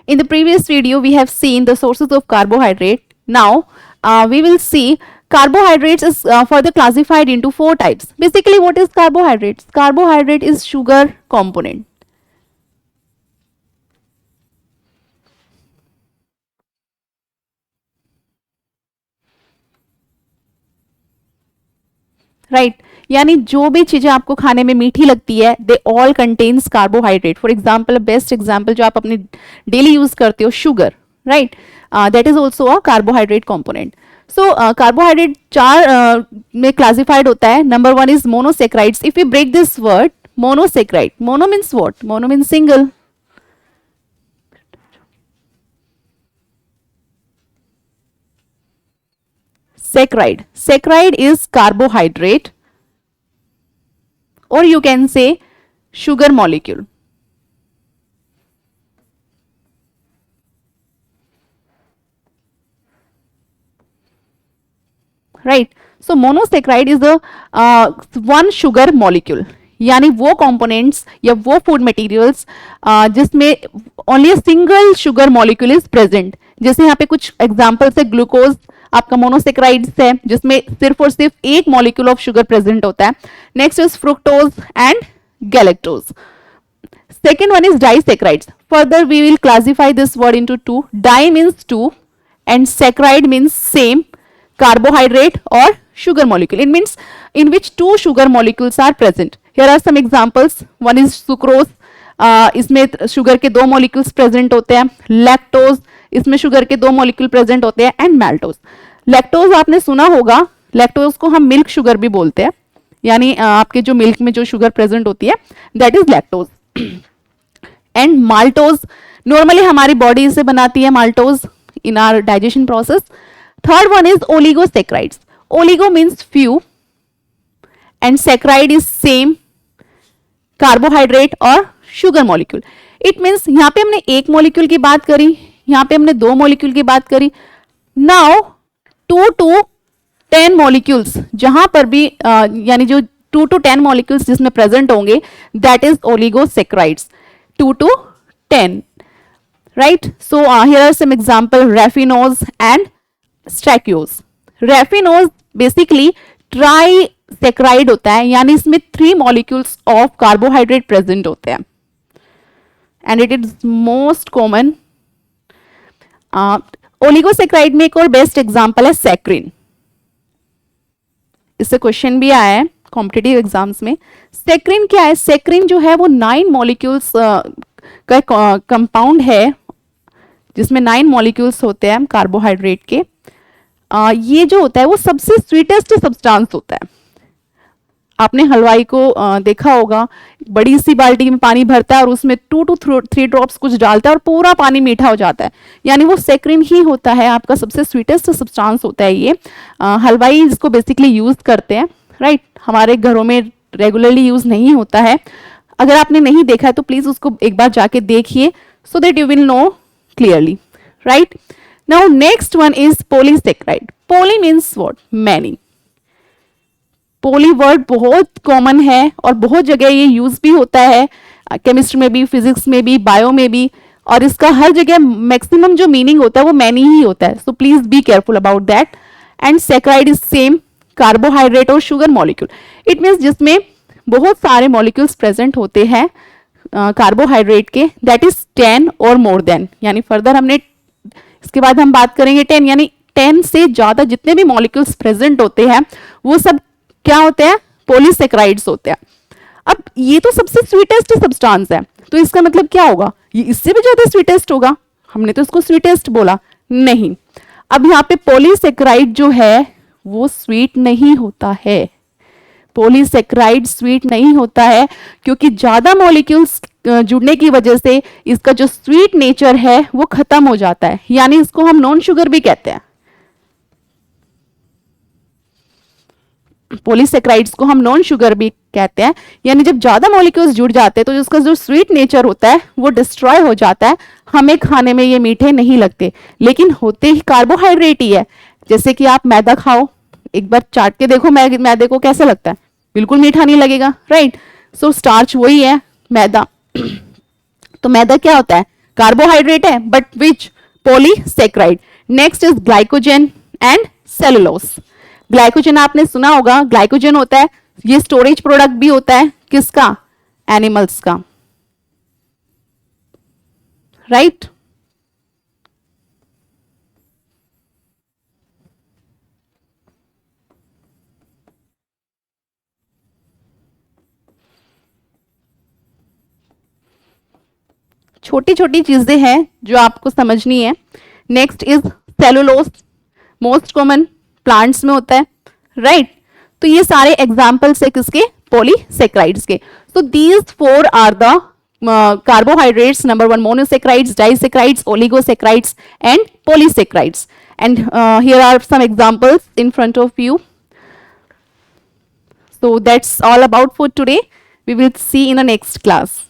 In the previous video, we have seen the sources of carbohydrate. Now, we will see carbohydrates is further classified into 4 types. Basically, what is carbohydrates? Carbohydrate is sugar component. Right यानी जो भी चीजें आपको खाने में मीठी लगती है they all contains carbohydrate. For example, best example जो आप अपने डेली यूज करते हो, sugar, right, that is also a carbohydrate component. So carbohydrate 4 में क्लासिफाइड होता है. Number 1 is monosaccharides. If you break this word monosaccharide, mono means what? Mono means single. Saccharide is carbohydrate, or you can say sugar molecule. Right. So monosaccharide is the one sugar molecule. यानी वो components या वो food materials जिसमें only a single sugar molecule is present. जैसे यहाँ पे कुछ examples है, ग्लूकोज आपका मोनोसेक्राइड्स है जिसमें सिर्फ और सिर्फ एक मॉलिक्यूल ऑफ शुगर प्रेजेंट होता है. Next is fructose and galactose. Second one is disaccharides. Further we will classify this word into 2. Di means 2 and saccharide means same carbohydrate or sugar molecule. It means in which 2 sugar molecules are present. Here are some examples. One is sucrose. इसमें sugar के 2 molecules present होते हैं. Lactose, इसमें sugar के 2 molecule present होते हैं. And मैल्टोज. Lactose आपने सुना होगा, लैक्टोज को हम मिल्क शुगर भी बोलते हैं. यानी आपके जो मिल्क में जो शुगर प्रेजेंट होती है that is lactose. And maltose, normally हमारी बॉडी इसे बनाती है maltose in our digestion process. Third one is oligosaccharides. Oligo means few and saccharide is same carbohydrate और sugar molecule. It means यहाँ पे हमने एक molecule की बात करी, यहाँ पे हमने 2 molecule की बात करी. Now 2 to 10 molecules जहां पर भी यानी जो 2 to 10 molecules जिसमें present होंगे that is oligosaccharides. 2 to 10, right? So here are some example: raffinose and stachyose. Raffinose basically trisaccharide होता है यानी इसमें 3 मॉलिक्यूल्स ऑफ कार्बोहाइड्रेट प्रेजेंट होते हैं and it is most common. Oligosaccharide में एक और बेस्ट एग्जांपल है सैक्रिन. इससे क्वेश्चन भी आया है कॉम्पिटिटिव एग्जाम्स में. सैक्रिन क्या है? सैक्रिन जो है वो 9 मॉलिक्यूल्स का कंपाउंड है जिसमें 9 मॉलिक्यूल्स होते हैं कार्बोहाइड्रेट के. ये जो होता है वो सबसे स्वीटेस्ट सब्सटेंस होता है. आपने हलवाई को देखा होगा, बड़ी सी बाल्टी में पानी भरता है और उसमें 2 to 3 ड्रॉप्स कुछ डालता है और पूरा पानी मीठा हो जाता है. यानी वो सैक्रिन ही होता है, आपका सबसे स्वीटेस्ट सब्सटेंस होता है ये. हलवाई इसको बेसिकली यूज करते हैं, राइट. हमारे घरों में रेगुलरली यूज नहीं होता है. अगर आपने नहीं देखा है तो प्लीज उसको एक बार जाके देखिए so that you will know clearly, right. Now next one is polysaccharide. Poly means what? Many. Poly word बहुत कॉमन है और बहुत जगह ये यूज भी होता है, केमिस्ट्री में भी, फिजिक्स में भी, बायो में भी, और इसका हर जगह मैक्सिमम जो मीनिंग होता है वो मैनी ही होता है. So please be careful about that. And saccharide is same carbohydrate और शुगर मॉलिक्यूल. इट मीन्स जिसमें बहुत सारे मॉलिक्यूल्स प्रेजेंट होते हैं कार्बोहाइड्रेट के, दैट इज 10 और मोर देन. यानी फर्दर हमने इसके बाद हम बात करेंगे 10, यानी 10 से ज्यादा जितने भी मॉलिक्यूल्स प्रेजेंट होते हैं वो सब क्या होते हैं? पॉलीसेक्राइड्स होते हैं. अब ये तो सबसे स्वीटेस्ट सब्सटेंस है, तो इसका मतलब क्या होगा? ये इससे भी ज्यादा स्वीटेस्ट होगा. हमने तो इसको स्वीटेस्ट बोला नहीं. अब यहाँ पे पॉलीसेक्राइड जो है वो स्वीट नहीं होता है. पॉलीसेक्राइड स्वीट नहीं होता है क्योंकि ज्यादा मॉलिक्यूल्स जुड़ने की वजह से इसका जो स्वीट नेचर है वो खत्म हो जाता है. यानी इसको हम नॉन शुगर भी कहते हैं. पॉलीसेक्राइड्स को हम नॉन शुगर भी कहते हैं. यानी जब ज्यादा मॉलिक्यूल्स जुड़ जाते हैं तो उसका जो स्वीट नेचर होता है वो डिस्ट्रॉय हो जाता है. हमें खाने में ये मीठे नहीं लगते, लेकिन होते ही कार्बोहाइड्रेट ही है. जैसे कि आप मैदा खाओ, एक बार चाट के देखो मैदे को, कैसा लगता है? बिल्कुल मीठा नहीं लगेगा, राइट. सो स्टार्च वही है मैदा. तो मैदा क्या होता है? कार्बोहाइड्रेट है but which polysaccharide. Next is glycogen and cellulose. Glycogen आपने सुना होगा, ग्लाइकोजन होता है, ये स्टोरेज प्रोडक्ट भी होता है किसका, एनिमल्स का, राइट. छोटी छोटी चीजें हैं जो आपको समझनी है. Next is cellulose, most common plants में होता है, राइट. तो ये सारे एग्जाम्पल्स है किसके, पॉलीसेक्राइड्स के. So these four are the carbohydrates. Number one, monosaccharides, disaccharides, oligosaccharides and polysaccharides. And here are some examples in front of you. So that's all about for today. We will see in the next class.